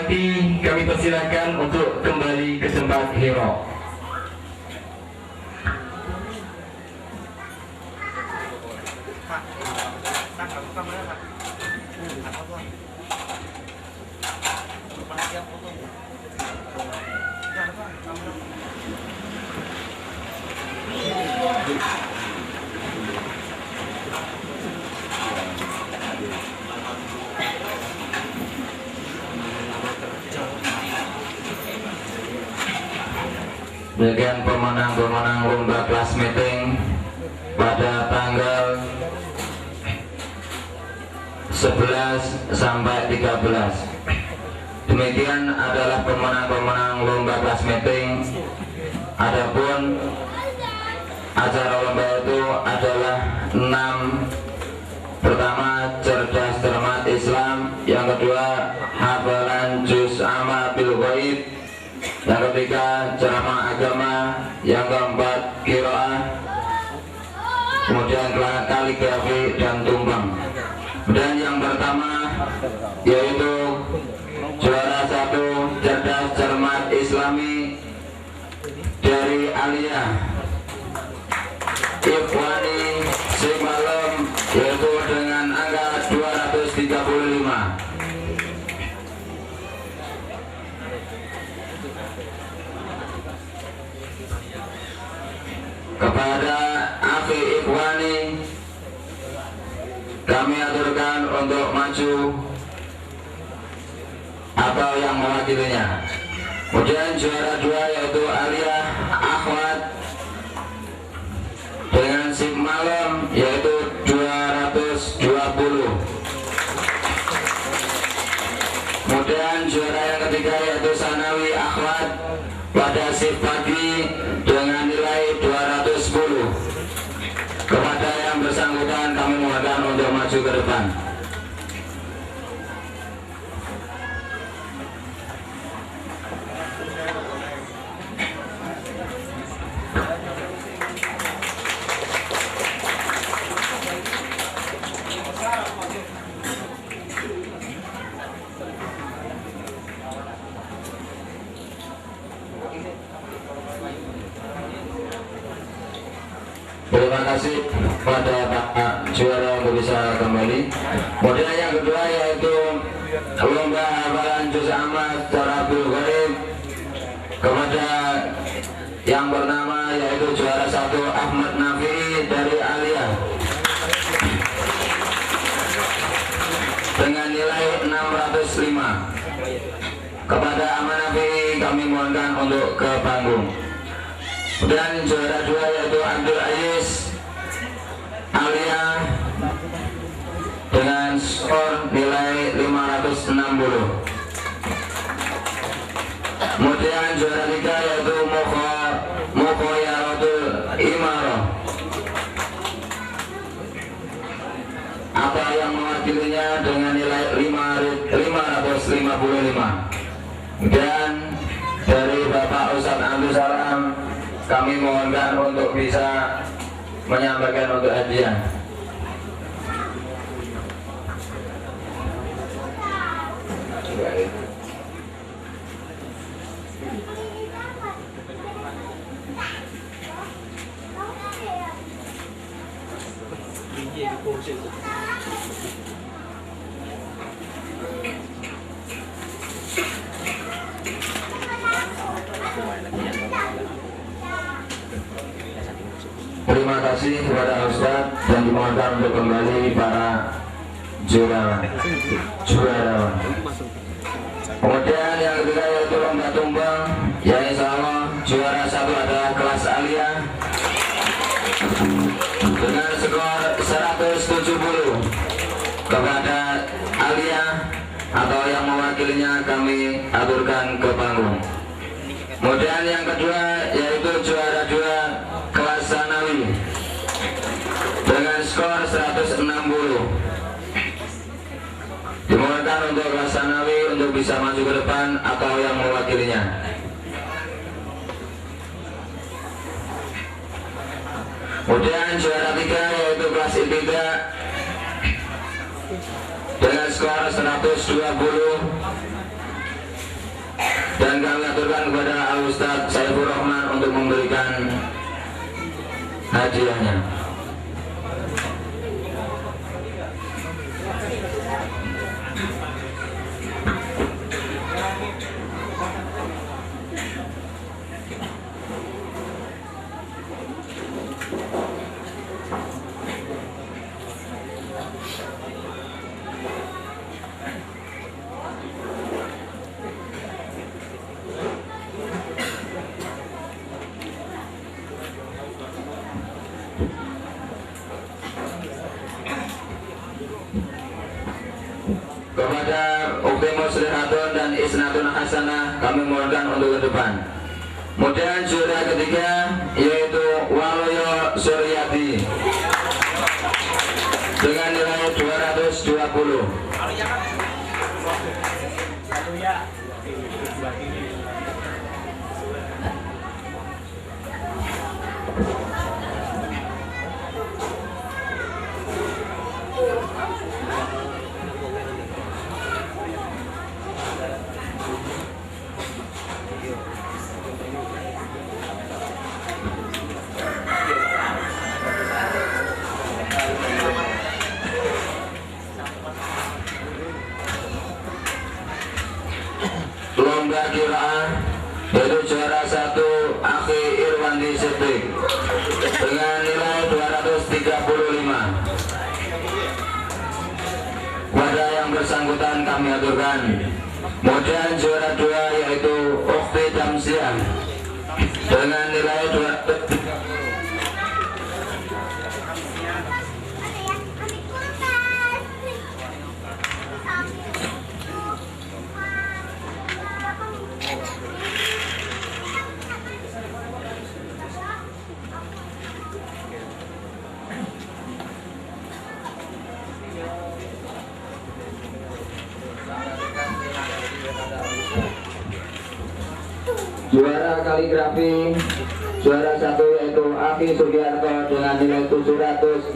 Bupati kami persilakan untuk kembali ke tempat hero. Demikian pemenang-pemenang lomba kelas meeting pada tanggal 11 sampai 13. Demikian adalah pemenang-pemenang lomba kelas meeting. Adapun acara lomba itu adalah 6. Pertama, cerdas cermat Islam. Yang kedua, hafalan juz amma bil ghaib. Yang ketiga, ceramah agama. Yang keempat, qiraah. Kemudian kaligrafi dan tumbang. Dan yang pertama yaitu juara 1 cerdas cermat Islami dari Aliyah Ikhwani Simalem, yaitu dengan angka 235. Kepada akhi Ikhwani kami aturkan untuk maju atau yang mewakilinya. Kemudian juara 2 yaitu Aliyah Akhwat dengan sip malam yaitu 220. Kemudian juara yang ketiga yaitu Sanawi Akhwat pada sip pagi dengan nilai 210. Kepada yang bersangkutan kami mohonkan untuk maju ke depan. Terima kasih pada Pak juara untuk bisa kembali. Kemudian yang kedua yaitu lomba hafalan juz amma secara bil ghaib. Kepada yang bernama yaitu juara 1 Ahmad Nafi dari Aliyah dengan nilai 605. Kepada Ahmad Nafi kami mohonkan untuk ke panggung. Dan juara 2 yaitu Abdul Aziz Aliyah dengan skor nilai 560. Kemudian juara 3 yaitu Mukhoyaratul Imarah atau yang mewakilinya dengan nilai 555. Dan dari Bapak Ustadz Abdul Salam kami mohonkan untuk bisa menyampaikan untuk hadiah. Terima kasih kepada Ustadz dan dimohonkan untuk kembali para juara. Kemudian yang ketiga yaitu lomba tumbang, yang insya Allah juara 1 adalah kelas Aliyah dengan skor 170. Kepada Aliyah atau yang mewakilinya kami aturkan ke panggung. Kemudian yang kedua yaitu juara 2 kelas Sanawi dengan skor 160. Dimohonkan untuk kelas Sanawi untuk bisa maju ke depan atau yang mewakilinya. Kemudian juara 3 yaitu kelas Ibtidah dengan skor 120. dan kami aturkan kepada Al Ustaz Saifur Rahman untuk memberikan hadiahnya. Kepada Ukti Muslihatun dan Isnatun Hasanah kami mohonkan untuk ke depan. Kemudian juara ketiga yaitu Waloyo Suryati dengan nilai 220. Lomba kiraan yaitu juara 1 Akhi Irwandi Siddiq dengan nilai 235. Kepada yang bersangkutan kami aturkan. Kemudian juara 2 yaitu Ukti Damsiah dengan nilai 230. Juara kaligrafi juara 1 yaitu Akhi Sugiarto dengan nilai 750.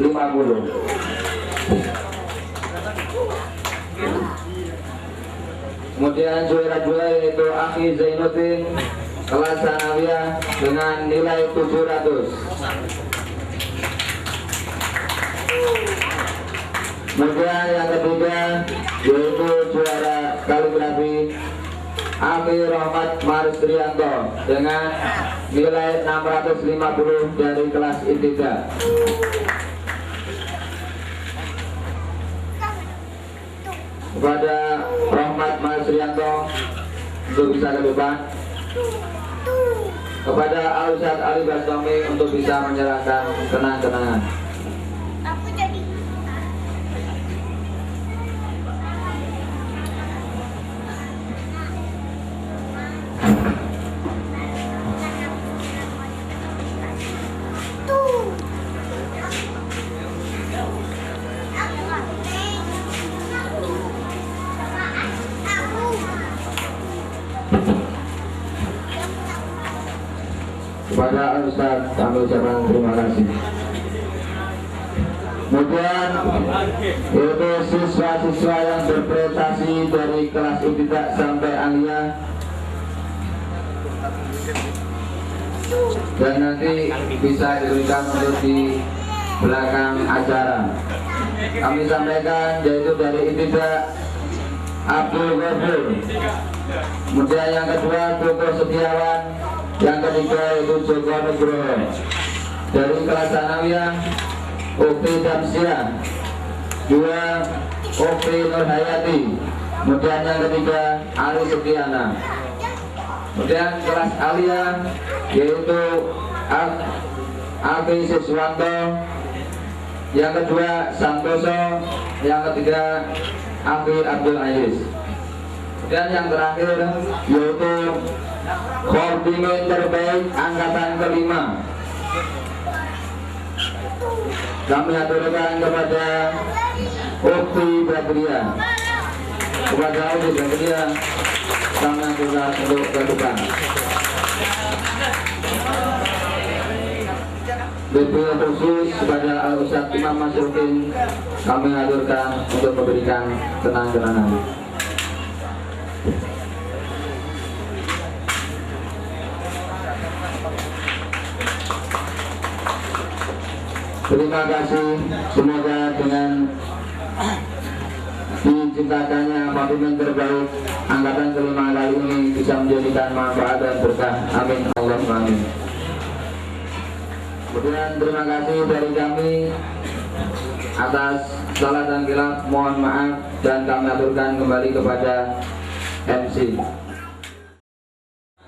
Kemudian juara 2 yaitu Akhi Zainuddin kelas Sanawiyah dengan nilai 700. Kemudian yang ketiga yaitu juara kaligrafi Akhi Rahmat Maristrianto dengan nilai 650 dari kelas Intiga. Kepada Rahmat Maristrianto untuk bisa ke depan. Kepada Al Ustaz Ali Bastami untuk bisa menyerahkan kenang-kenangan. Kepada Ustaz kami ucapkan terima kasih. Kemudian yaitu siswa-siswa yang berprestasi dari kelas Ibtidak sampai Aliyah dan nanti bisa diberikan untuk di belakang acara. Kami sampaikan yaitu dari Ibtidak Abdul Ghafur. Kemudian yang kedua Koko Setiawan. Yang ketiga yaitu Joko Nugroho. Dari kelas Sanawiyah Ukti Damsiah 2 Ukti Nurhayati. Kemudian yang ketiga Ali Setiana. Kemudian kelas Aliyah yaitu Akhi Siswanto. Yang kedua Santoso. Yang ketiga Akhi Abdul Aziz. Dan yang terakhir yaitu koordinator terbaik angkatan kelima. Kami aturkan kepada Ukti Badriah. Kepada Ukti Badriah kami aturkan untuk ke depan. Lebih khusus kepada Al Ustaz Imam Masrukin kami aturkan untuk memberikan kenang-kenangan. Terima kasih, semoga dengan diciptakannya pemimpin terbaik angkatan kelima kali ini bisa menjadikan manfaat dan berkah. Amin Allahumma amin. Kemudian terima kasih dari kami atas salah dan khilaf, mohon maaf dan kami aturkan kembali kepada MC.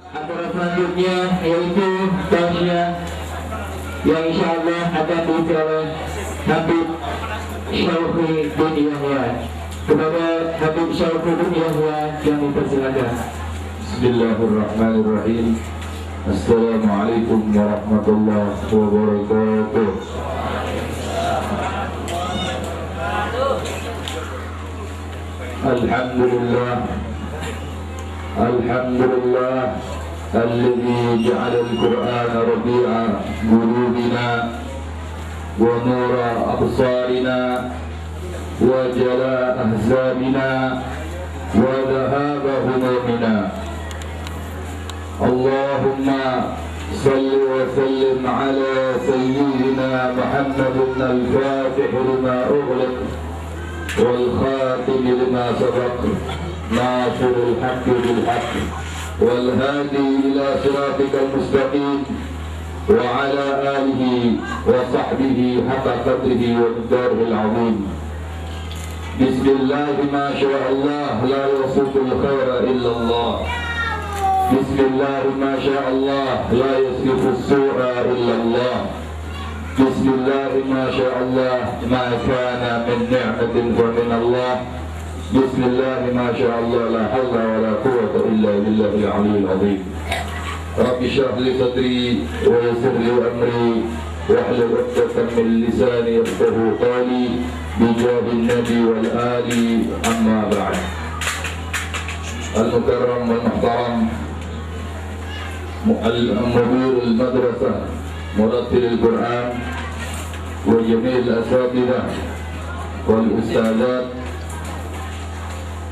Acara selanjutnya yaitu tausiah yang insyaallah akan diisi oleh Habib Syaufuddin Yahya. Kepada Habib Syaufuddin Yahya yang dipersilakan. Bismillahirrahmanirrahim. Assalamualaikum warahmatullahi wabarakatuh. Alhamdulillah, alhamdulillah alladzi ja'ala al-Qur'ana rabi'a qulubina wa nura absarina wa jala ahzabina wa dhahaba humumina. Allahumma salli wa sallim ala sayyidina Muhammadin al-Fatih lima ughliq wal khatim lima sabaq nasirul haqqi bil haqqi wal hadi ila siratikal mustaqim wa ala alihi wa sahbihi haqqa qadrihi wa miqdarihi al-'azim. Bismillah ma syaa Allah la yasuqul khaira illa Allah. Bismillah ma syaa Allah la yasrifu as-su'a illa Allah. Bismillah ma syaa Allah ma kana min ni'matin fa min Allah. Bismillah ma syaa Allah la hawla wa la quwwata illa billahil 'aliyyil 'azim. Rabbi shrah li sadri wa yassir li amri wahlul 'uqdatam min lisani yafqahu qawli bijahil nabi wal ali amma ba'd. Al-mukarram wal muhtaram مدير المدرسة مرتل القرآن وجميع الأساتذة والأستاذات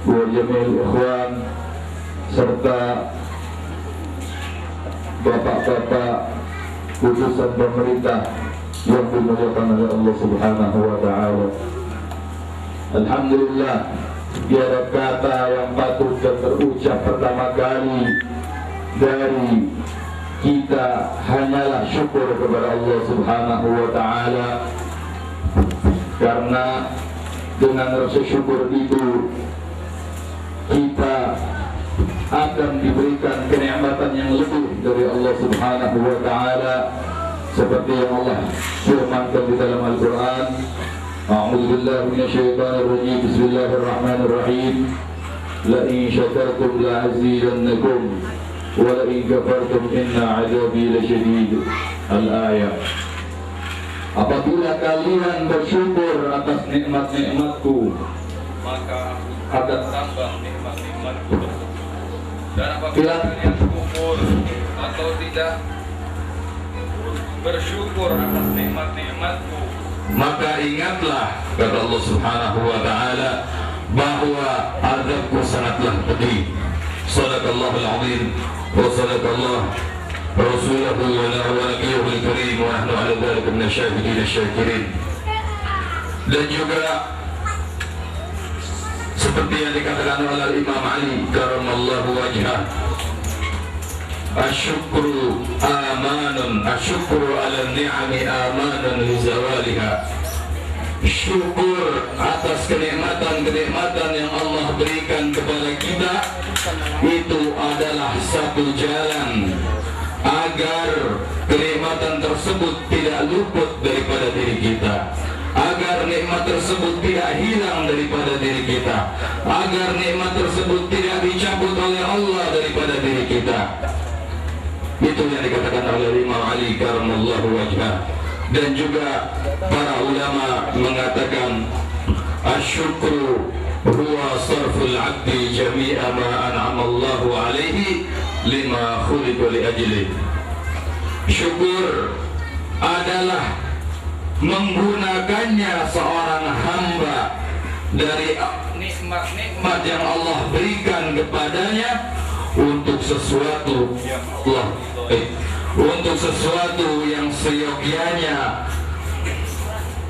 وجميع الإخوان serta bapak-bapak utusan pemerintah yang dimuliakan oleh Allah Subhanahu wa taala. Alhamdulillah, tiada kata yang patut dan terucap pertama kali dari kita hanyalah syukur kepada Allah Subhanahu wa taala, karena dengan rasa syukur itu kita akan diberikan kenikmatan yang lebih dari Allah Subhanahu wa taala, seperti yang Allah firmankan di dalam Al-Qur'an. A'udzu billahi minasyaitonir rajim. Bismillahirrahmanirrahim. La in syakartum la azidannakum wa la in kafartum inna 'adzabi lasyadid. Al-ayat. Apabila kalian bersyukur atas nikmat-nikmatku, maka akan tambah nikmat-nikmatku. Dan apabila kalian kufur atau tidak bersyukur atas nikmat-nikmatku, maka ingatlah, kata Allah Subhanahu wa taala, bahwa azabku sangatlah pedih. Shadaqallahul azim wa sadaqallah Rasulahu wa nabiyuhul karim wa nahnu ala dzalika minasyahidin asy-syakirin. Dan juga seperti yang dikatakan oleh Imam Ali karamallahu wajhah, asyukru amanun, asyukru ala ni'ami amanun li zawaliha. Syukur atas kenikmatan-kenikmatan yang Allah berikan kepada kita itu adalah satu jalan agar kenikmatan tersebut tidak luput daripada diri kita, agar nikmat tersebut tidak hilang daripada diri kita, agar nikmat tersebut tidak dicabut oleh Allah daripada diri kita. Itu yang dikatakan oleh Imam Ali karamallahu wajhah. Dan juga para ulama mengatakan asyukru huwa sarful abdi jami'a ma an'ama Allahu alaihi lima khuliqa li ajli. Syukur adalah menggunakannya seorang hamba dari nikmat-nikmat yang Allah berikan kepadanya untuk sesuatu yang untuk sesuatu yang seyogyanya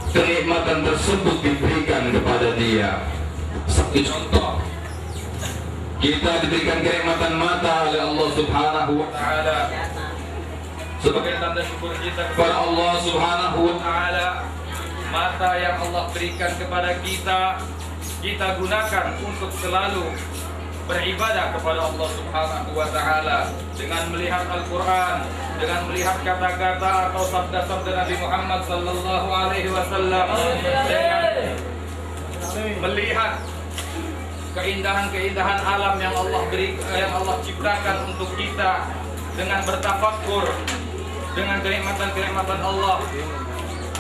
kenikmatan tersebut diberikan kepada dia. Satu contoh, kita diberikan kenikmatan mata oleh Allah Subhanahu wa taala. Sebagai tanda syukur kita kepada Allah Subhanahu wa taala, mata yang Allah berikan kepada kita, kita gunakan untuk selalu beribadah kepada Allah Subhanahu wa taala dengan melihat Al-Qur'an, dengan melihat kata-kata atau sabda-sabda Nabi Muhammad sallallahu alaihi wasallam, dengan melihat keindahan-keindahan alam yang Allah ciptakan untuk kita, dengan bertafakkur dengan kenikmatan-kenikmatan Allah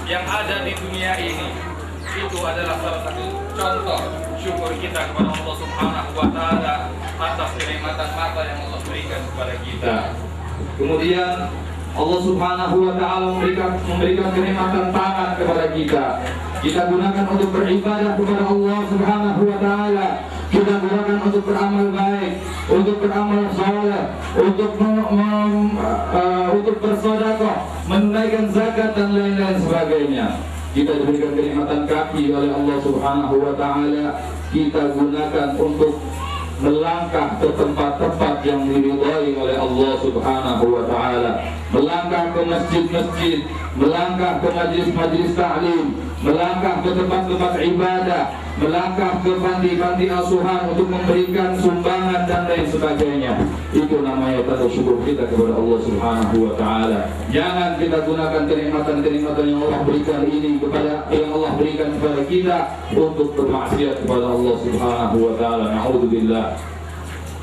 yang ada di dunia ini. Itu adalah salah satu contoh syukur kita kepada Allah Subhanahu wa taala atas kenikmatan mata yang Allah berikan kepada kita. Kemudian Allah Subhanahu wa taala memberikan kenikmatan tangan kepada kita. Kita gunakan untuk beribadah kepada Allah Subhanahu wa taala. Kita gunakan untuk beramal baik, untuk beramal saleh, untuk bersedekah, menunaikan zakat dan lain-lain sebagainya. Kita diberikan kenikmatan kaki oleh Allah Subhanahu wa taala. Kita gunakan untuk melangkah ke tempat-tempat yang diridhai oleh Allah Subhanahu wa taala, melangkah ke masjid-masjid, melangkah ke majlis-majlis ta'lim, melangkah ke tempat-tempat ibadah, melangkah ke panti-panti asuhan untuk memberikan sumbangan dan lain sebagainya. Itu namanya tanda syukur kita kepada Allah Subhanahu wa taala. Jangan kita gunakan kenikmatan-kenikmatan yang Allah berikan kepada kita untuk bermaksiat kepada Allah Subhanahu wa taala. Na'udzubillah.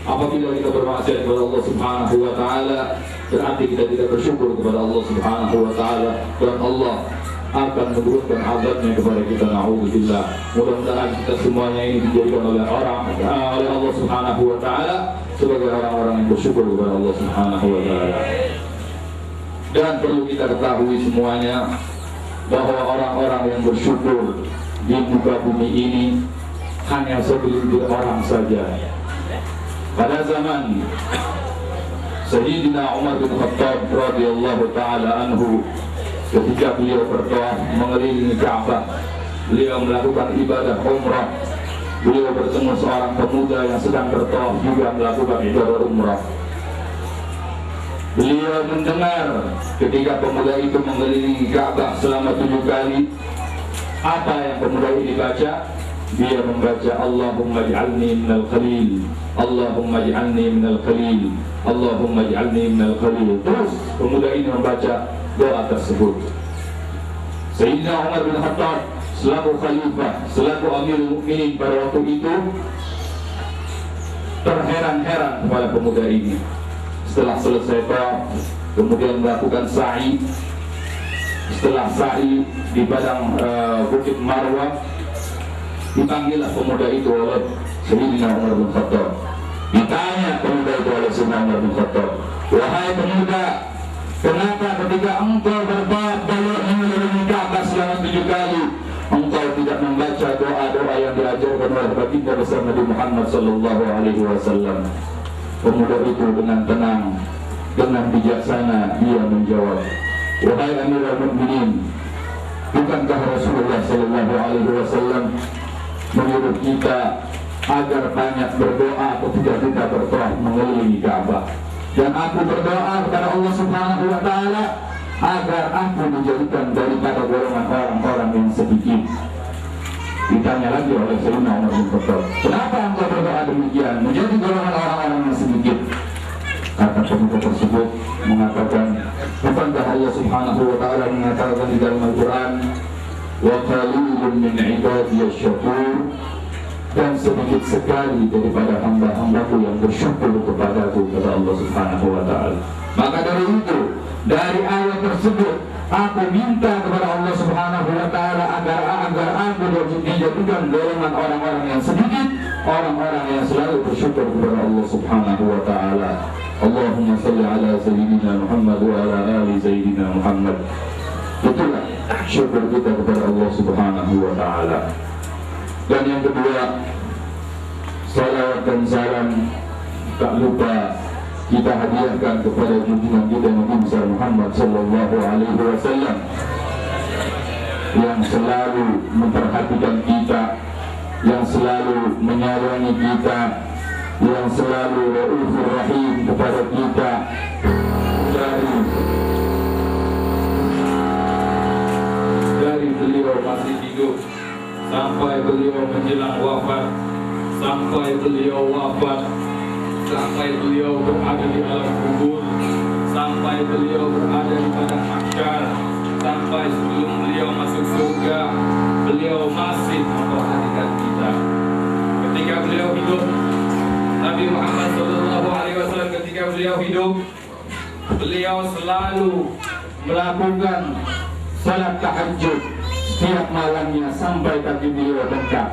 Apabila kita bermaksiat kepada Allah Subhanahu wa taala, berarti kita tidak bersyukur kepada Allah Subhanahu wa taala, dan Allah akan menurunkan azabnya kepada kita. Na'udzubillah. Mudah-mudahan kita semuanya ini dijadikan oleh Allah Subhanahu wa taala sebagai orang-orang yang bersyukur kepada Allah Subhanahu wa taala. Dan perlu kita ketahui semuanya bahwa orang-orang yang bersyukur di muka bumi ini hanya segelintir orang saja. Pada zaman Sayyidina Umar bin Khattab radhiyallahu taala anhu, ketika beliau bertawaf mengelilingi Ka'bah, beliau melakukan ibadah umrah. Beliau bertemu seorang pemuda yang sedang bertawaf juga melakukan ibadah umrah. Beliau mendengar ketika pemuda itu mengelilingi Ka'bah selama 7 kali. Apa yang pemuda ini baca? Dia membaca Allahumma ij'alni minal khalil, Allahumma ij'alni minal khalil, Allahumma ij'alni minal khalil. Terus pemuda ini membaca doa tersebut. Sayyidina Umar bin Khattab selaku khalifah, selaku Amirul Mukminin pada waktu itu, terheran-heran kepada pemuda ini. Setelah selesai tawaf, kemudian melakukan sa'i. Setelah sa'i di padang Bukit Marwah, dipanggillah pemuda itu oleh Sayyidina Umar bin Khattab. Ditanya pemuda itu oleh Sayyidina Umar bin Khattab, wahai pemuda, kenapa ketika engkau bertawaf mengelilingi Ka'bah selama 7 kali, engkau tidak membaca doa-doa yang diajarkan oleh baginda besar Nabi Muhammad sallallahu alaihi wasallam? Pemuda itu dengan tenang, dengan bijaksana dia menjawab, wahai Amirul Mukminin, bukankah Rasulullah sallallahu alaihi wasallam menyuruh kita agar banyak berdoa ketika kita bertawaf mengelilingi Ka'bah? Dan aku berdoa kepada Allah Subhanahu wa taala agar aku dijadikan daripada golongan orang-orang yang sedikit. Ditanya lagi oleh Sayyidina Umar bin Khattab, kenapa engkau berdoa demikian, menjadi golongan orang-orang yang sedikit? Kata pemuda tersebut mengatakan, bukankah Allah Subhanahu wa taala mengatakan di dalam Al-Qur'an, wa qalilun min ibadiyasy syakur, dan sedikit sekali daripada hamba-hambaku yang bersyukur kepadaku, kata Allah Subhanahu wa taala. Maka dari itu, dari ayat tersebut aku minta kepada Allah Subhanahu wa taala agar aku dijadikan golongan orang-orang yang sedikit, orang-orang yang selalu bersyukur kepada Allah Subhanahu wa taala. Allahumma salli ala sayyidina Muhammad wa ala ali sayyidina Muhammad. Itulah syukur kita kepada Allah Subhanahu wa taala. Dan yang kedua, salawat dan salam tak lupa kita hadiahkan kepada junjungan kita Nabi besar Muhammad sallallahu alaihi wasallam. yang selalu memperhatikan kita, yang selalu menyayangi kita, yang selalu Raufur Rahim kepada kita. Dari beliau masih hidup sampai beliau menjelang wafat, sampai beliau wafat, sampai beliau berada di alam kubur, sampai beliau berada di padang mahsyar, sampai sebelum beliau masuk surga, beliau masih memperhatikan kita. Ketika beliau hidup, Nabi Muhammad SAW ketika beliau hidup, beliau selalu melakukan salat tahajud setiap malamnya sampai kaki beliau bengkak.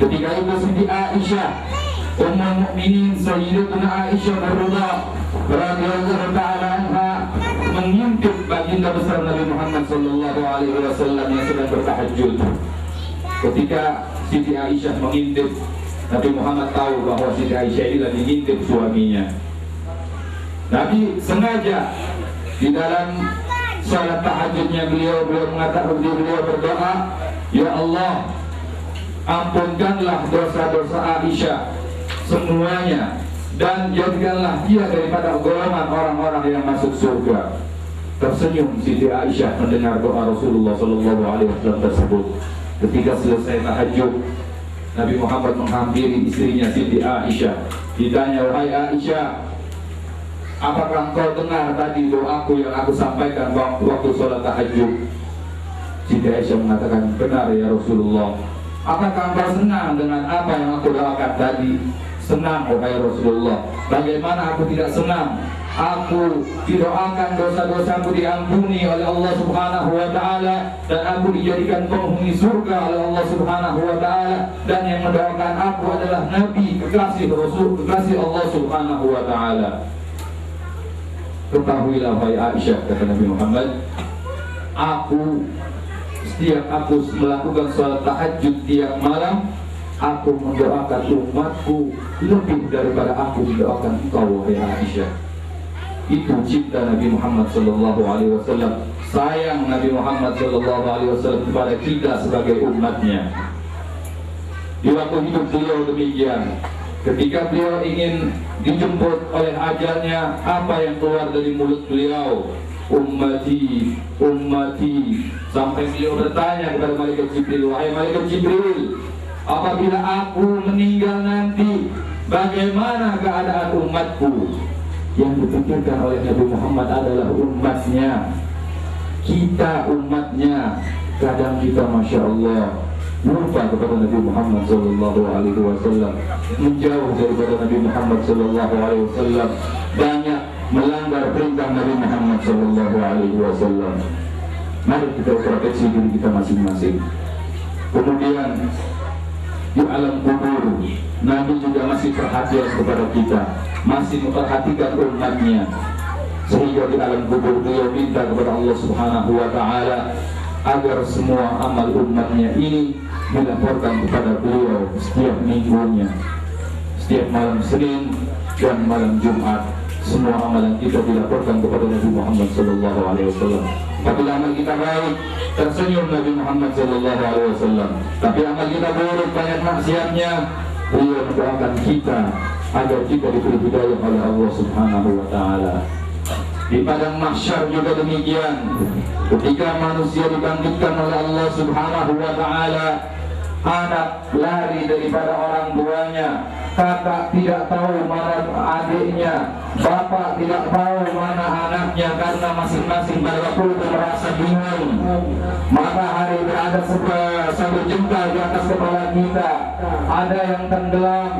Ketika itu Siti Aisyah, Ummul Mukminin Sayyidatuna Aisyah radhiyallahu ta'ala anha mengintip baginda besar Nabi Muhammad SAW yang sedang bertahajud. Ketika Siti Aisyah mengintip, Nabi Muhammad tahu bahwa Siti Aisyah ini lagi ngintip suaminya. Nabi sengaja di dalam salat tahajudnya beliau mengatakan, beliau berdoa, ya Allah, ampunkanlah dosa-dosa Aisyah semuanya dan jadikanlah dia daripada golongan orang-orang yang masuk surga. Tersenyum Siti Aisyah mendengar doa Rasulullah SAW tersebut. Ketika selesai tahajud, Nabi Muhammad menghampiri istrinya Siti Aisyah. Ditanya, wahai Aisyah, apakah engkau dengar tadi doaku yang aku sampaikan waktu sholat tahajud? Siti Aisyah mengatakan, benar ya Rasulullah. Apakah engkau senang dengan apa yang aku doakan tadi? Senang wahai Rasulullah. Bagaimana aku tidak senang? Aku didoakan dosa-dosaku diampuni oleh Allah Subhanahu wa ta'ala, dan aku dijadikan penghuni surga oleh Allah Subhanahu wa ta'ala, dan yang mendoakan aku adalah Nabi, kekasih Rasul, kekasih Allah Subhanahu wa ta'ala. Ketahuilah wahai Aisyah, kata Nabi Muhammad, setiap aku melakukan sholat tahajud tiap malam, aku mendoakan umatku lebih daripada aku mendoakan engkau wahai Aisyah. Itu cinta Nabi Muhammad SAW, sayang Nabi Muhammad SAW kepada kita sebagai umatnya. Di waktu hidup beliau demikian. Ketika beliau ingin dijemput oleh ajalnya, apa yang keluar dari mulut beliau? Ummati, ummati. Sampai beliau bertanya kepada Malaikat Jibril, wahai Malaikat Jibril, apabila aku meninggal nanti, bagaimana keadaan umatku? Yang dipikirkan oleh Nabi Muhammad adalah umatnya, kita umatnya. Kadang kita Masya Allah lupa kepada Nabi Muhammad SAW, menjauh daripada Nabi Muhammad SAW, banyak melanggar perintah Nabi Muhammad SAW. Mari kita proteksi diri kita masing-masing. Kemudian di alam kubur, Nabi juga masih perhatian kepada kita, masih memperhatikan umatnya, sehingga di alam kubur beliau minta kepada Allah Subhanahu wa ta'ala agar semua amal umatnya ini dilaporkan kepada beliau setiap minggunya, setiap malam Senin dan malam Jumat. Semua amalan kita dilaporkan kepada Nabi Muhammad SAW. Apabila amal kita baik, tersenyum Nabi Muhammad SAW. Tapi amal kita buruk, banyak maksiatnya, beliau mendoakan kita agar kita diberi hidayah oleh Allah Subhanahu wa ta'ala. Di padang mahsyar juga demikian. Ketika manusia dibangkitkan oleh Allah Subhanahu wa ta'ala, anak lari daripada orang tuanya, kakak tidak tahu mana adiknya, bapak tidak tahu mana anaknya, karena masing-masing pada waktu itu merasa bingung. Matahari berada satu jengkal di atas kepala kita, ada yang tenggelam,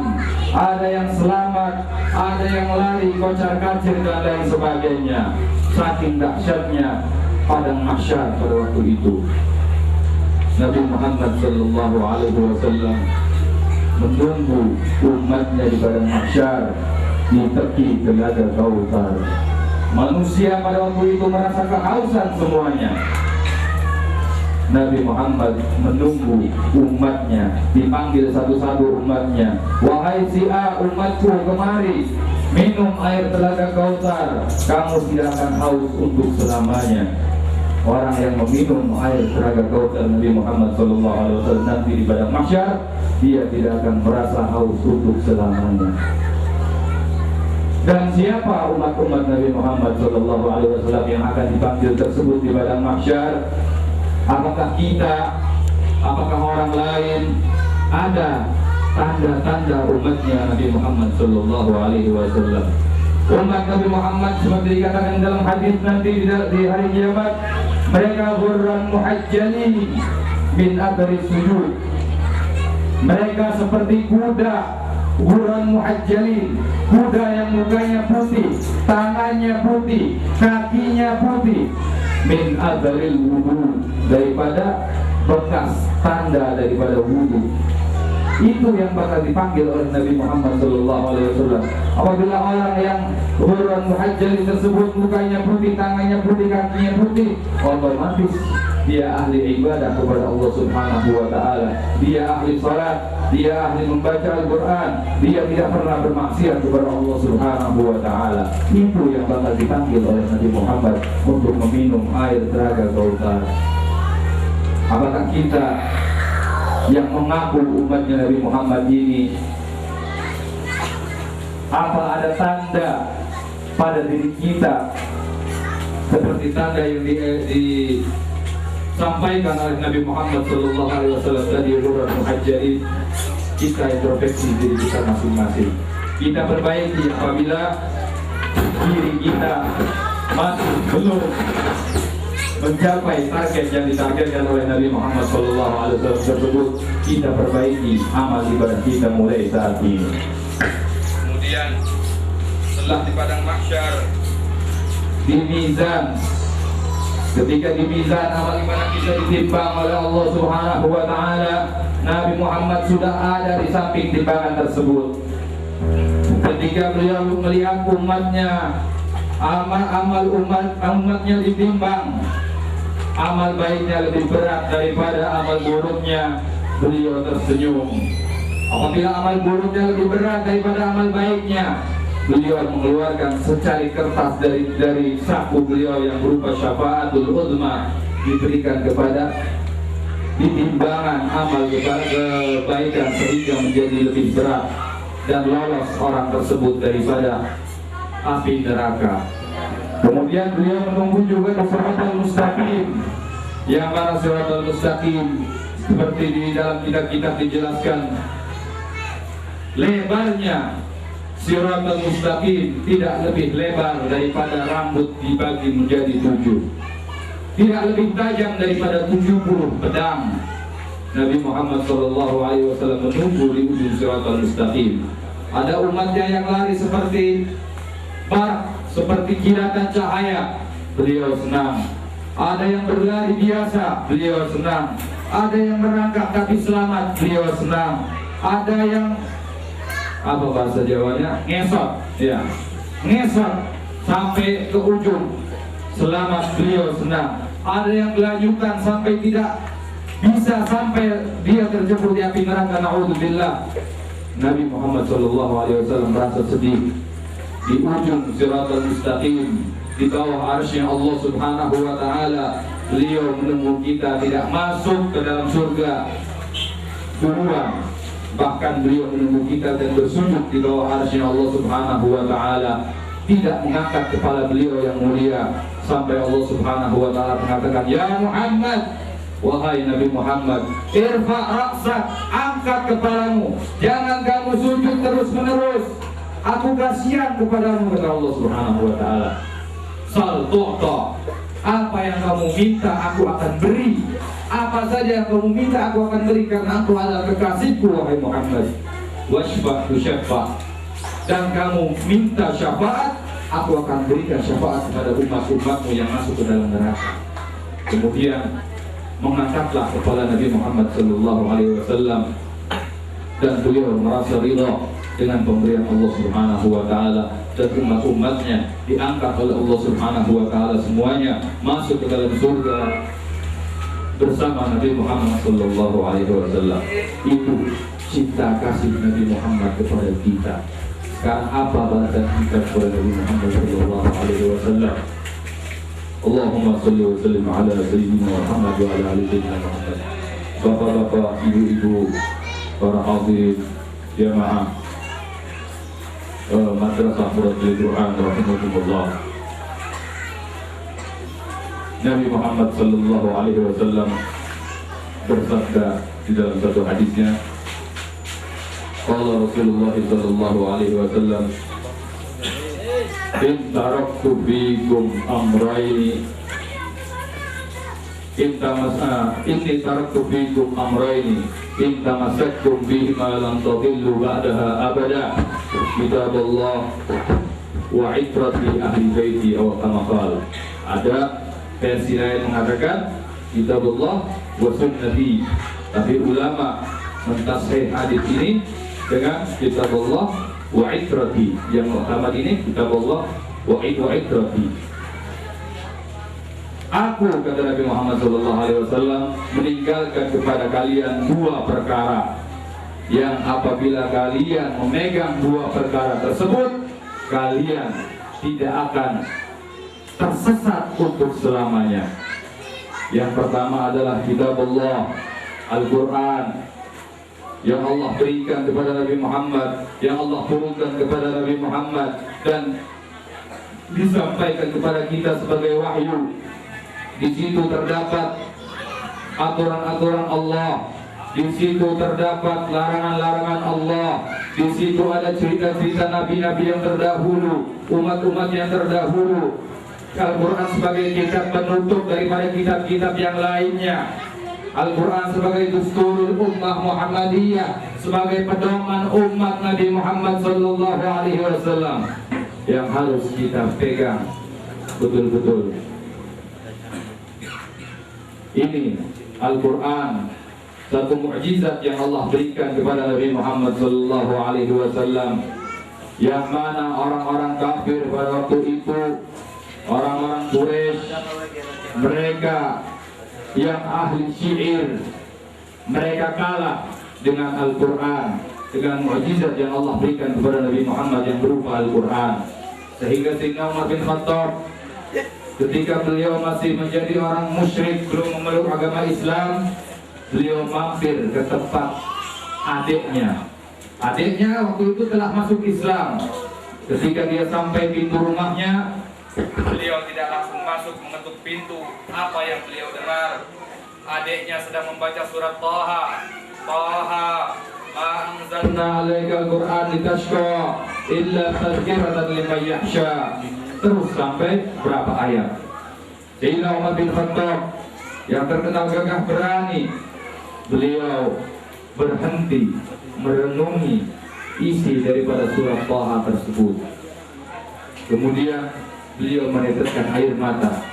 ada yang selamat, ada yang lari kocar-kacir dan lain sebagainya. Saking dahsyatnya padang mahsyar pada waktu itu. Nabi Muhammad SAW menunggu umatnya di padang mahsyar di tepi telaga Kautsar. Manusia pada waktu itu merasa kehausan semuanya. Nabi Muhammad menunggu umatnya, dipanggil satu-satu umatnya, wahai si A, umatku, kemari minum air telaga Kautsar, kamu tidak akan haus untuk selamanya. orang yang meminum air telaga Kautsar Nabi Muhammad SAW nanti di padang mahsyar, dia tidak akan merasa haus untuk selamanya. Dan siapa umat-umat Nabi Muhammad SAW yang akan dipanggil tersebut di padang mahsyar? Apakah kita, apakah orang lain? Ada tanda-tanda umatnya Nabi Muhammad SAW. Umat Nabi Muhammad seperti dikatakan dalam hadis nanti di hari kiamat, mereka ghurran muhajjalin min athari sujud. Mereka seperti kuda ghurran muhajjalin, kuda yang mukanya putih, tangannya putih, kakinya putih, min atharil wudu, daripada bekas tanda daripada wudu. Itu yang bakal dipanggil oleh Nabi Muhammad SAW. Apabila orang yang ghurran muhajjalin tersebut mukanya putih, tangannya putih, kakinya putih, otomatis dia ahli ibadah kepada Allah Subhanahu wa Ta'ala. Dia ahli salat, dia ahli membaca Al-Quran, dia tidak pernah bermaksiat kepada Allah Subhanahu wa Ta'ala. Itu yang bakal dipanggil oleh Nabi Muhammad untuk meminum air telaga Kautsar. Apakah kita yang mengaku umatnya Nabi Muhammad ini, apa ada tanda pada diri kita seperti tanda yang disampaikan oleh Nabi Muhammad SAW tadi, ghurran muhajjalin? Kita introspeksi diri kita masing-masing, kita perbaiki apabila diri kita masih belum mencapai target yang ditargetkan oleh Nabi Muhammad SAW tersebut. Kita perbaiki amal ibadah kita mulai saat ini. Kemudian setelah di padang mahsyar, di mizan, ketika di mizan amal ibadah kita ditimbang oleh Allah Subhanahu wa Ta'ala, Nabi Muhammad sudah ada di samping timbangan tersebut. Ketika beliau melihat umatnya, amal umatnya ditimbang, amal baiknya lebih berat daripada amal buruknya, beliau tersenyum. Apabila amal buruknya lebih berat daripada amal baiknya, beliau mengeluarkan secari kertas dari saku beliau yang berupa syafaatul uzma, diberikan kepada ditimbangan amal kebaikan sehingga menjadi lebih berat dan lolos orang tersebut daripada api neraka. Kemudian beliau menunggu juga siratal mustaqim, yang mana siratal mustaqim seperti di dalam kitab-kitab dijelaskan, lebarnya siratal mustaqim tidak lebih lebar daripada rambut dibagi menjadi 7, tidak lebih tajam daripada 70 pedang. Nabi Muhammad SAW menunggu di ujung siratal mustaqim. Ada umatnya yang lari seperti seperti kilatan cahaya, beliau senang. Ada yang berlari biasa, beliau senang. Ada yang merangkak tapi selamat, beliau senang. Ada yang apa bahasa Jawanya, ngesot, ya, ngesot sampai ke ujung, selamat, beliau senang. Ada yang melanjutkan sampai tidak bisa, sampai dia terjebak di api neraka, na'udzubillah. Nabi Muhammad SAW merasa sedih. Di ujung siratal mustaqim, di bawah arsy Allah Subhanahu wa Ta'ala, beliau menunggu kita tidak masuk ke dalam surga duluan. Bahkan beliau menunggu kita dan bersujud di bawah arsy Allah Subhanahu wa Ta'ala, tidak mengangkat kepala beliau yang mulia sampai Allah Subhanahu wa Ta'ala mengatakan, ya Muhammad, wahai Nabi Muhammad, irfa ra'sak, angkat kepalamu, jangan kamu sujud terus menerus. Aku kasihan kepadamu, kata Allah Subhanahu wa Ta'ala. Sal tu'ta, apa yang kamu minta aku akan beri. Apa saja yang kamu minta aku akan beri, karena aku adalah kekasihku, wahai Muhammad. Washfa' tushaffa, dan kamu minta syafaat, aku akan berikan syafaat kepada umat-umatmu yang masuk ke dalam neraka. Kemudian mengangkatlah kepala Nabi Muhammad SAW, dan beliau merasa ridha dengan pemberian Allah Subhanahu wa Ta'ala, dan umat-umatnya diangkat oleh Allah Subhanahu wa Ta'ala, semuanya masuk ke dalam surga bersama Nabi Muhammad SAW. Itu cinta kasih Nabi Muhammad kepada kita. Sekarang apa balasan kita kepada Nabi Muhammad SAW? Allahumma salli wa sallim ala sayyidina Muhammad wa ala ali sayyidina Muhammad. Bapak-bapak, ibu-ibu, para hadirin jamaah Madrasah Quratul Quran rahimahumullah. Nabi Muhammad sallallahu alaihi wasallam bersabda di dalam satu hadisnya, qala Rasulullah sallallahu alaihi wasallam, in taraktu fikum amrayni inni taraktu fikum amrayni in tamassaktum bihima lam tadillu ba'daha abada, kitaballah wa itrati ahli baiti aw kama qala. Ada versi lain mengatakan kitabullah wa sunnati, tapi ulama mentashih hadis ini dengan kitabullah wa itrati. Yang pertama ini kitabullah wa itrati. Aku, kata Nabi Muhammad SAW, meninggalkan kepada kalian dua perkara yang apabila kalian memegang dua perkara tersebut, kalian tidak akan tersesat untuk selamanya. Yang pertama adalah kitabullah, Al-Quran, yang Allah berikan kepada Nabi Muhammad, yang Allah turunkan kepada Nabi Muhammad dan disampaikan kepada kita sebagai wahyu. Di situ terdapat aturan-aturan Allah, di situ terdapat larangan-larangan Allah, di situ ada cerita-cerita nabi-nabi yang terdahulu, umat-umat yang terdahulu. Al-Quran sebagai kitab penutup daripada kitab-kitab yang lainnya. Al-Quran sebagai dusturul ummah Muhammadiyah, sebagai pedoman umat Nabi Muhammad sallallahu alaihi wasallam yang harus kita pegang betul-betul. Ini Al-Quran, satu mukjizat yang Allah berikan kepada Nabi Muhammad sallallahu alaihi wasallam, yang mana orang-orang kafir pada waktu itu, orang-orang Quraisy, mereka yang ahli syair, mereka kalah dengan Al-Quran, dengan mukjizat yang Allah berikan kepada Nabi Muhammad yang berupa Al-Quran. Sehingga Sayyidina Umar bin Khattab ketika beliau masih menjadi orang musyrik, belum memeluk agama Islam, beliau mampir ke tempat adiknya. Adiknya waktu itu telah masuk Islam. Ketika dia sampai pintu rumahnya, beliau tidak langsung masuk mengetuk pintu. Apa yang beliau dengar? Adiknya sedang membaca surat Taha. Taha, ma anzalna 'alaikal Qur'an litashqa illa tadhkiratan liman yakhsha. Terus sampai berapa ayat. Sayyidina Umar bin Khattab yang terkenal gagah berani, beliau berhenti merenungi isi daripada surat Taha tersebut. Kemudian beliau meneteskan air mata,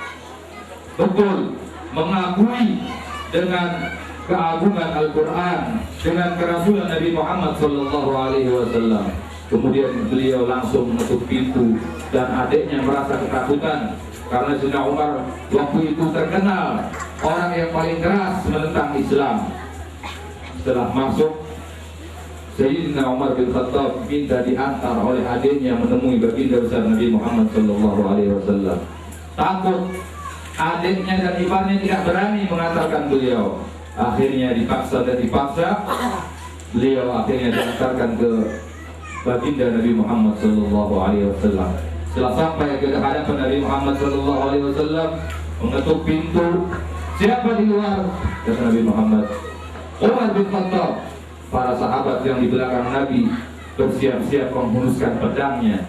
betul mengakui dengan keagungan Al-Quran, dengan kerasulan Nabi Muhammad SAW. Kemudian beliau langsung menutup pintu, dan adiknya merasa ketakutan karena Sayyidina Umar waktu itu terkenal orang yang paling keras menentang Islam. Setelah masuk, Sayyidina Umar bin Khattab minta diantar oleh adiknya menemui baginda besar Nabi Muhammad SAW. Takut adiknya dan iparnya tidak berani mengantarkan beliau. Akhirnya dipaksa, beliau akhirnya diantarkan ke baginda Nabi Muhammad SAW. Setelah sampai ke hadapan Nabi Muhammad SAW, mengetuk pintu, siapa di luar? Kata Nabi Muhammad, Umar bin Khattab. Para sahabat yang di belakang Nabi bersiap-siap menghunuskan pedangnya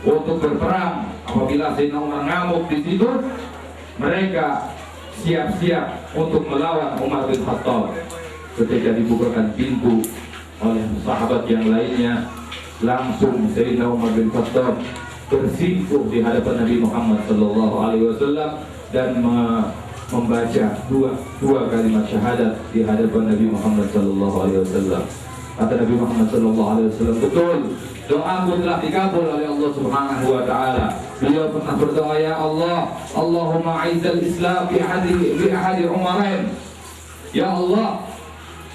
untuk berperang. Apabila Sayyidina Umar ngamuk di situ, mereka siap-siap untuk melawan Umar bin Khattab. Ketika dibukakan pintu oleh sahabat yang lainnya, langsung Sayyidina Umar bin Khattab bersimpuh di hadapan Nabi Muhammad SAW dan membaca dua kalimat syahadat di hadapan Nabi Muhammad SAW. Kata Nabi Muhammad SAW, betul, doaku telah dikabul oleh Allah Subhanahu wa Ta'ala. Beliau pernah berdoa, ya Allah, Allahumma aizzal Islam bi ahadi Umarain. Ya Allah,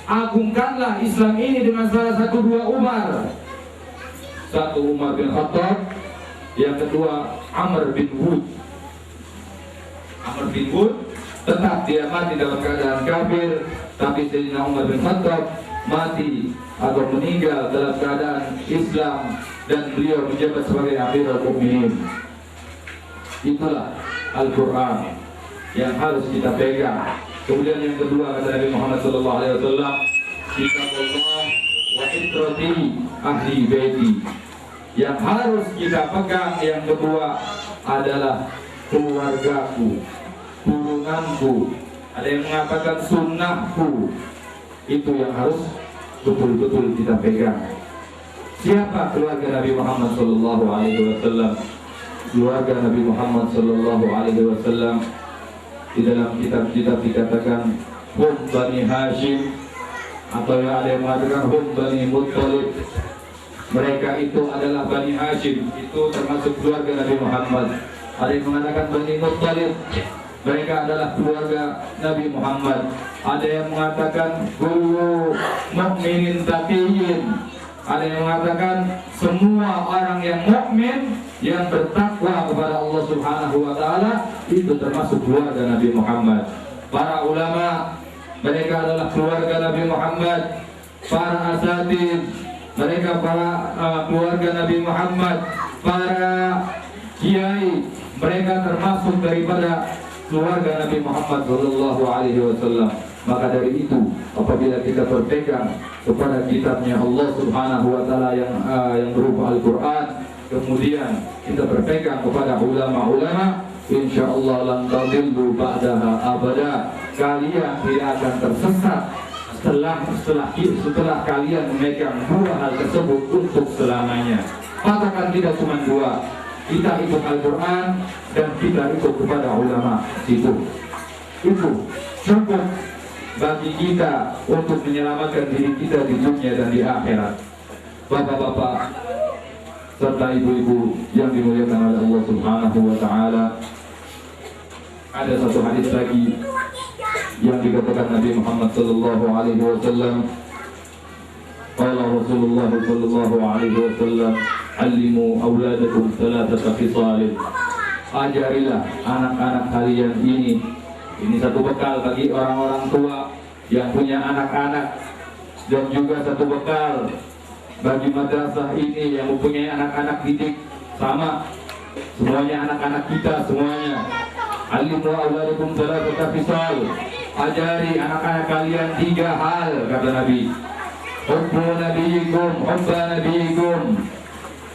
agungkanlah Islam ini dengan salah satu dua Umar. Satu Umar bin Khattab, yang kedua Amr bin Wud. bin Wud tetap dia mati dalam keadaan kafir, tapi Sayyidina Umar bin Khattab mati atau meninggal dalam keadaan Islam dan beliau menjabat sebagai Amirul Mukminin. Itulah Al-Quran yang harus kita pegang. Kemudian yang kedua kata Nabi Muhammad SAW, kitabullah wa itrati ahli baiti. Yang harus kita pegang yang kedua adalah keluargaku, turunanku. Ada yang mengatakan sunnahku. Itu yang harus betul-betul kita pegang. Siapa keluarga Nabi Muhammad SAW? Keluarga Nabi Muhammad SAW di dalam kitab-kitab dikatakan hum Bani Hashim, atau yang ada yang mengatakan hum Bani Muttalib. Mereka itu adalah Bani Hashim, itu termasuk keluarga Nabi Muhammad. Ada yang mengatakan Bani Muttalib, mereka adalah keluarga Nabi Muhammad. Ada yang mengatakan kullu mu'minin taqiyyin. Ada yang mengatakan semua orang yang mukmin yang bertakwa kepada Allah Subhanahu wa taala itu termasuk keluarga Nabi Muhammad. Para ulama, mereka adalah keluarga Nabi Muhammad. Para asatid, mereka para keluarga Nabi Muhammad. Para kiai, mereka termasuk daripada keluarga Nabi Muhammad sallallahu alaihi wasallam. Maka dari itu, apabila kita berpegang kepada kitabnya Allah Subhanahu wa taala yang berupa Al-Qur'an, kemudian kita berpegang kepada ulama-ulama, insyaallah lan tadillu ba'daha abada. Kalian tidak akan tersesat setelah kalian memegang dua hal tersebut untuk selamanya. Katakan tidak cuma dua, kita ikut Al-Quran dan kita ikut kepada ulama. Itu cukup bagi kita untuk menyelamatkan diri kita di dunia dan di akhirat. Bapak-bapak serta ibu-ibu yang dimuliakan oleh Allah Subhanahu wa taala, ada satu hadis lagi yang dikatakan Nabi Muhammad sallallahu alaihi wasallam, qala Rasulullah sallallahu alaihi wasallam, "Allimu auladakum thalathata khisalin." Ajarilah anak-anak kalian ini satu bekal bagi orang-orang tua yang punya anak-anak, dan juga satu bekal bagi madrasah ini yang mempunyai anak-anak didik. Sama, semuanya anak-anak kita semuanya. Alimu auladakum thalathata khisal. Ajari anak-anak kalian 3 hal, kata Nabi. Hubbu nabiyikum, hubba nabiyikum,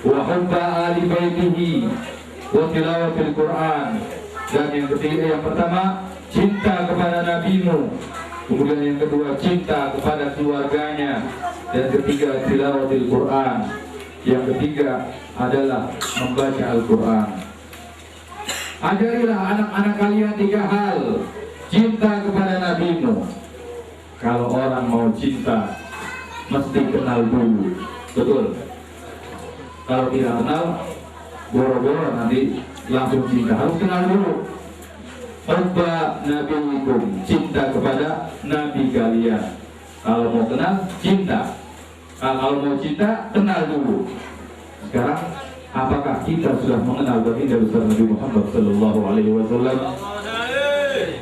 wa hubba ali baitihi, wa tilawatil Qur'an. Dan yang ketiga, yang pertama, cinta kepada nabimu. Kemudian yang kedua, cinta kepada keluarganya. Dan ketiga, tilawatil Qur'an. Yang ketiga adalah membaca Al-Quran. Ajarilah anak-anak kalian 3 hal. Cinta kepada nabimu. Kalau orang mau cinta, mesti kenal dulu. Betul. Kalau tidak kenal, boro-boro nanti langsung cinta. Harus kenal dulu. Hubba nabiyikum, cinta kepada nabi kalian. Kalau mau kenal, cinta. Kalau mau cinta, kenal dulu. Sekarang, apakah kita sudah mengenal baginda besar Nabi Muhammad sallallahu alaihi wasallam?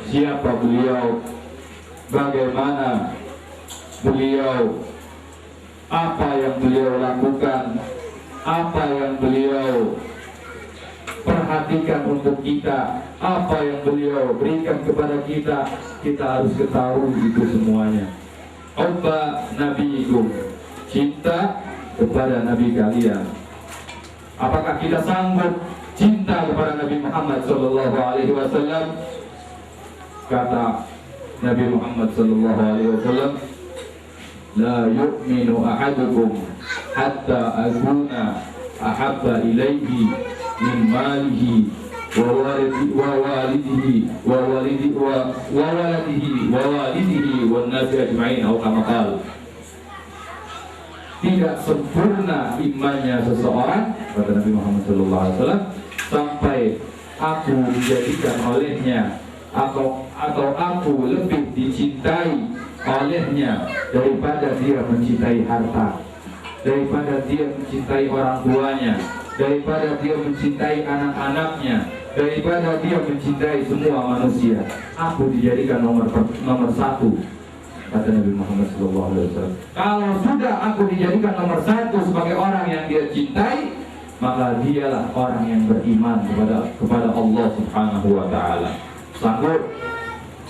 Siapa beliau? Bagaimana beliau? Apa yang beliau lakukan? Apa yang beliau perhatikan untuk kita? Apa yang beliau berikan kepada kita? Kita harus ketahui itu semuanya. Hubba nabiyikum, cinta kepada nabi kalian. Apakah kita sanggup cinta kepada Nabi Muhammad sallallahu alaihi wasallam? Kata Nabi Muhammad sallallahu alaihi wasallam, la yu'minu ahadukum hatta akuna ahabba ilaihi min malihi wa walidihi wan nasi ajma'in, atau kama qala. Tidak sempurna imannya seseorang, kata Nabi Muhammad SAW, sampai aku dijadikan olehnya atau aku lebih dicintai olehnya daripada dia mencintai harta, daripada dia mencintai orang tuanya, daripada dia mencintai anak-anaknya, daripada dia mencintai semua manusia. Aku dijadikan nomor satu, kata Nabi Muhammad SAW. Kalau sudah aku dijadikan nomor satu sebagai orang yang dia cintai, maka dialah orang yang beriman kepada Allah Subhanahu wa Ta'ala. Sanggup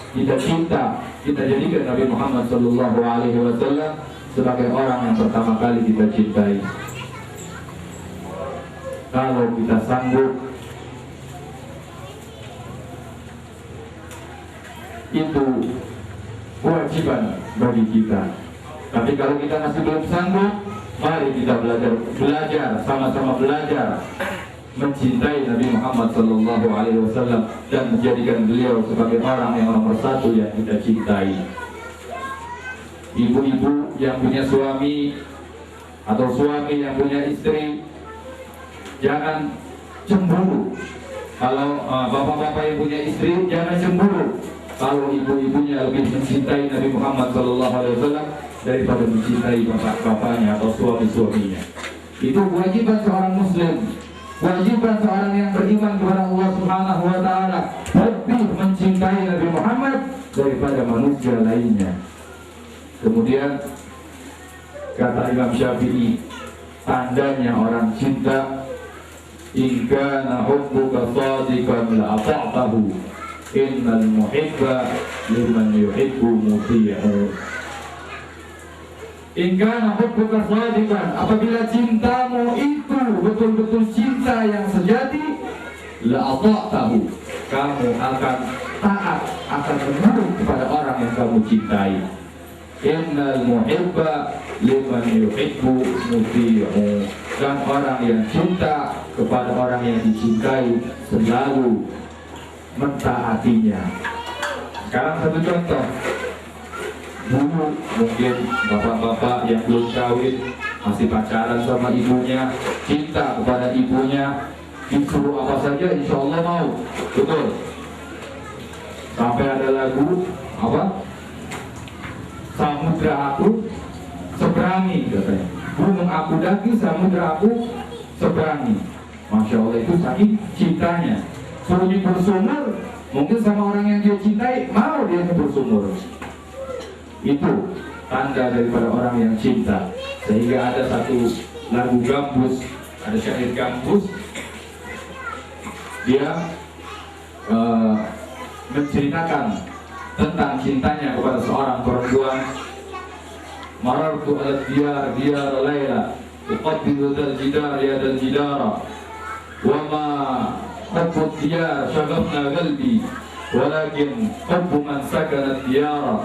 kita cinta, kita jadikan Nabi Muhammad SAW sebagai orang yang pertama kali kita cintai. Kalau kita sanggup, itu kewajiban bagi kita. Tapi kalau kita masih belum sanggup, mari kita belajar, sama-sama belajar mencintai Nabi Muhammad SAW dan menjadikan beliau sebagai orang yang nomor satu yang kita cintai. Ibu-ibu yang punya suami atau suami yang punya istri, jangan cemburu. Kalau bapak-bapak yang punya istri, jangan cemburu kalau ibu-ibunya lebih mencintai Nabi Muhammad SAW daripada mencintai bapak-bapaknya atau suami-suaminya. Itu kewajiban seorang muslim, kewajiban seorang yang beriman kepada Allah Subhanahu wa Ta'ala, lebih mencintai Nabi Muhammad daripada manusia lainnya. Kemudian kata Imam Syafi'i, tandanya orang cinta, in kana hubbuka shadiqan la ata'tahu, innal muhibba liman yuhibbu muti'u. In kana hubbuka shadiqan, apabila cintamu itu betul-betul cinta yang sejati, la ata'tahu, kamu akan taat, akan menurut kepada orang yang kamu cintai. Innal muhibba liman yuhibbu muti'u, dan orang yang cinta kepada orang yang dicintai selalu mentaatinya. Sekarang satu contoh, dulu mungkin bapak-bapak yang belum kawin masih pacaran sama ibunya, cinta kepada ibunya, disuruh apa saja insya Allah mau, betul. Sampai ada lagu apa? Samudra aku seberangi, katanya. Gunung aku daki, samudra aku seberangi. Masya Allah, itu saking cintanya. Suruh nyebur sumur, mungkin sama orang yang dia cintai, mau dia nyebur sumur. Itu tanda daripada orang yang cinta. Sehingga ada satu lagu Gambus, ada syair Gambus, dia menceritakan tentang cintanya kepada seorang perempuan. Marartu ala diyar diyar layla, uqaddidu dal jidar ya dal jidara, wa ma hubbu diyar syagabna qalbi, walakin hubbu man sakana diyara.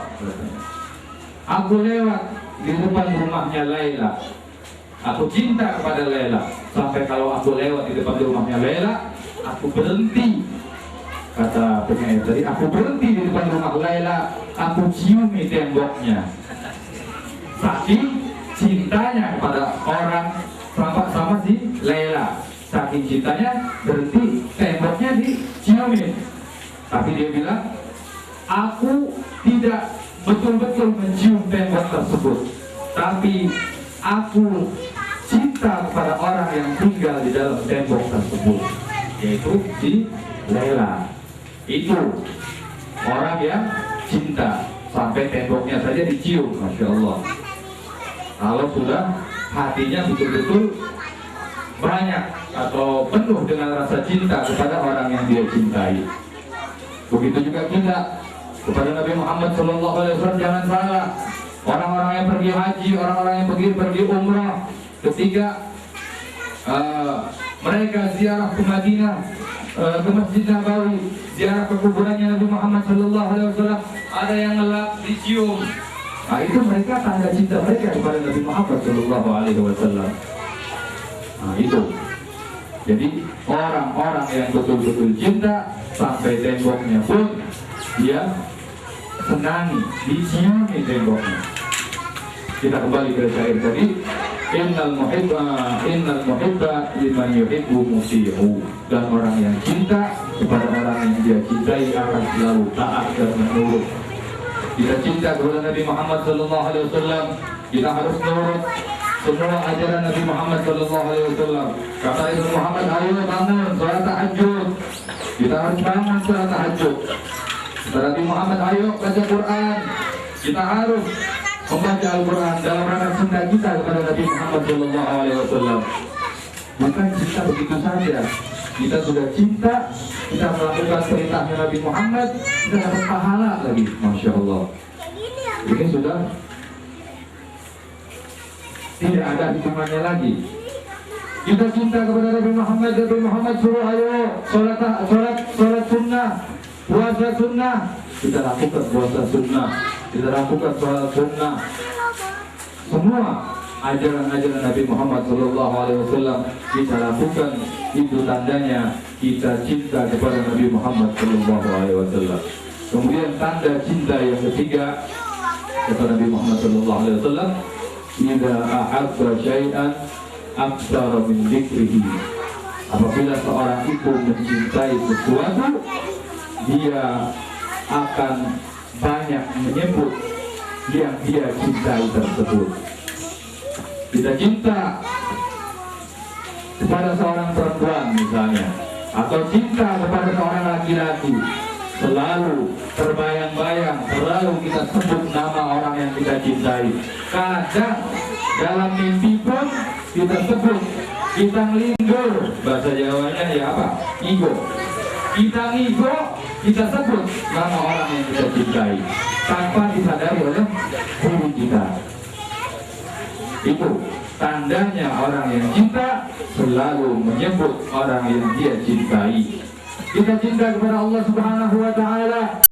Aku lewat di depan rumahnya Laila, aku cinta kepada Laila, sampai kalau aku lewat di depan rumahnya Laila, aku berhenti. Kata penyair tadi, aku berhenti di depan rumah Laila, aku ciumi temboknya. Saking cintanya kepada orang sama si Laila, saking cintanya berhenti, temboknya diciumin. Tapi dia bilang, aku tidak betul-betul mencium tembok tersebut, tapi aku cinta kepada orang yang tinggal di dalam tembok tersebut, yaitu si Laila. Itu orang yang cinta sampai temboknya saja dicium, Masya Allah. Kalau sudah hatinya betul-betul banyak atau penuh dengan rasa cinta kepada orang yang dia cintai. Begitu juga kita kepada Nabi Muhammad SAW, jangan salah. Orang-orang yang pergi haji, orang-orang yang pergi umrah, ketika mereka ziarah ke Madinah, ke Masjid Nabawi, ziarah ke kuburannya Nabi Muhammad SAW, ada yang ngelap, dicium. Nah, itu mereka tanda cinta mereka kepada Nabi Muhammad SAW. Nah, itu. Jadi orang-orang yang betul-betul cinta sampai temboknya pun dia senangi, diciumi temboknya. Kita kembali ke syair tadi. Innal muhibba liman yuhibbu muti'u, dan orang yang cinta kepada orang yang dia cintai akan selalu taat dan menurut. Kita cinta kepada Nabi Muhammad SAW, kita harus nurut semua ajaran Nabi Muhammad SAW. Kata Ibnu Muhammad, ayo bangun sholat tahajud. Kita harus bangun secara tahajud. Nabi Muhammad, ayo baca Quran. Kita harus membaca Al-Quran dalam rangka cinta kita kepada Nabi Muhammad SAW. Bukan cinta begitu saja. Kita sudah cinta, kita melakukan perintahnya Nabi Muhammad, kita dapat pahala lagi. Masya Allah. Ini sudah tidak ada hitungannya lagi. Kita cinta kepada Nabi Muhammad. Nabi Muhammad suruh ayo sholat sunnah, puasa sunnah. Kita lakukan puasa sunnah, kita lakukan sholat sunnah. Semua ajaran-ajaran Nabi Muhammad SAW kita lakukan. Itu tandanya kita cinta kepada Nabi Muhammad SAW. Kemudian tanda cinta yang ketiga kepada Nabi Muhammad SAW, idza ahabba syai'an aktsara min dzikrihi. Apabila seorang itu mencintai sesuatu, dia akan banyak menyebut yang dia cintai tersebut. Kita cinta kepada seorang perempuan misalnya, atau cinta kepada seorang laki-laki, selalu terbayang-bayang, selalu kita sebut nama orang yang kita cintai. Kadang dalam mimpi pun kita sebut, kita ngelindur, bahasa Jawanya ya apa? Igo. Kita ngigo, kita sebut nama orang yang kita cintai tanpa disadari oleh diri kita. Itu tandanya orang yang cinta selalu menyebut orang yang dia cintai. Kita cinta kepada Allah Subhanahu wa Ta'ala.